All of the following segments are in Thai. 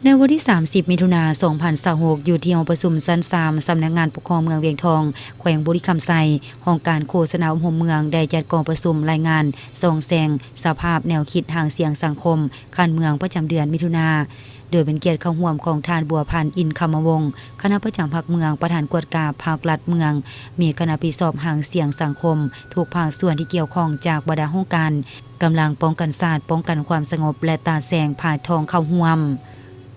ในวันที่ 30 มิถุนายน 2026 อยู่ที่ห้องประชุมชั้น 3 สำนักงานปกครองเมืองเวียงทอง แขวงบุรีคำไซห้องการโฆษณาอำเภอเมืองได้จัดกองประชุมรายงานส่องแสงสภาพแนวคิดทางเสียงสังคมการเมืองประจำเดือนมิถุนายน โดยเป็นเกียรติเข้าร่วมของทานบัวพันธ์อินคำวงศ์คณะประจำภาคเมืองประธานกวดกาภาครัฐเมือง มีคณะปีสอบหางเสียงสังคมถูกภาคส่วนที่เกี่ยวข้องจากบรรดาโครงการกำลังป้องกันศาสตร์ป้องกันความสงบและตาแสงผ่าทองเข้าร่วม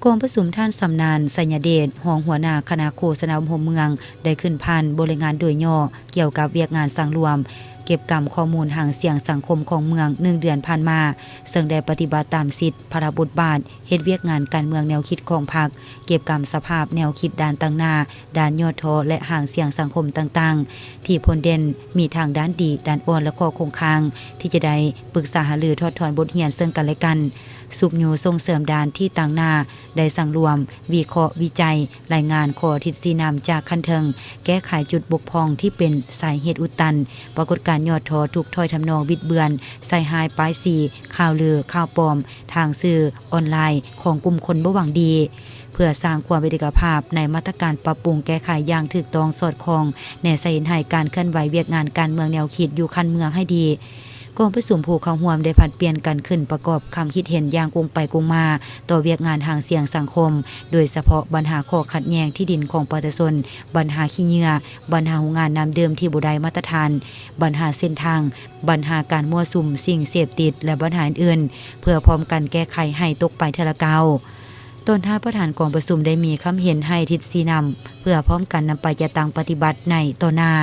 กองประชุมท่านสำนานสัญญเดชรองหัวหน้าคณะโฆษณาอำเภอเมืองได้ขึ้นพันบริงานโดยย่อเกี่ยวกับเวียกงานสังรวมเก็บกรรมข้อมูลหางเสียงสังคมของเมือง1 เดือนผ่านมาซึ่งได้ปฏิบัติตามสิทธิพระบทบาทเฮ็ดเวียกงานการเมืองแนวคิดของพรรคเก็บกรรมสภาพแนวคิดด้านต่างหน้าด้านยอดทอและหางเสียงสังคมต่างๆที่ผลเด่นมีทางด้านดีด้านอ่อนและข้อคงค้างที่จะได้ปรึกษาหารือทอดถอนบทเรียนซึ่งกันและกันสุขอยู่ส่งเสริมด้านที่ต่างหน้าได้สั่งรวมวิเคราะห์วิจัยรายงานข้อทิศสีนำจากคันเทิงแก้ไขจุดบกพร่องที่เป็นสาเหตุอุดตันปรากฏการณ์ยอดทอถูกถ้อยทำนองบิดเบือนใส่หายป้ายสีข่าวลือข่าวปลอมทางสื่อออนไลน์ของกลุ่มคนบ่หวังดีเพื่อสร้างความเป็นเอกภาพในมาตรการปรับปรุงแก้ไขอย่างถูกต้องสอดคล้องแนวใส่ให้การเคลื่อนไหวเวียกงานการเมืองแนวคิดอยู่คันเมืองให้ดีกองประชุมผู้เข้าร่วมได้ผัดเปลี่ยนกันขึ้นประกอบคำคิดเห็นอย่างกงไปกงมาต่อเวียกงานทางเสียงสังคมโดยเฉพาะปัญหาข้อขัดแย้งที่ดินของประชาชนปัญหาขี้เหงื่อปัญหาโรงงานน้ำเดิมที่บ่ได้มาตรฐานปัญหาเส้นทางปัญหาการมั่วสุมสิ่งเสพติดและปัญหาอื่นเพื่อพร้อมกันแก้ไขให้ตกไปเทอละเกาต้นท่าประธานกองประชุมได้มีคำเห็นให้ทิศสีนำเพื่อพร้อมกันนำไปจะตั้งปฏิบัติในต่อหน้า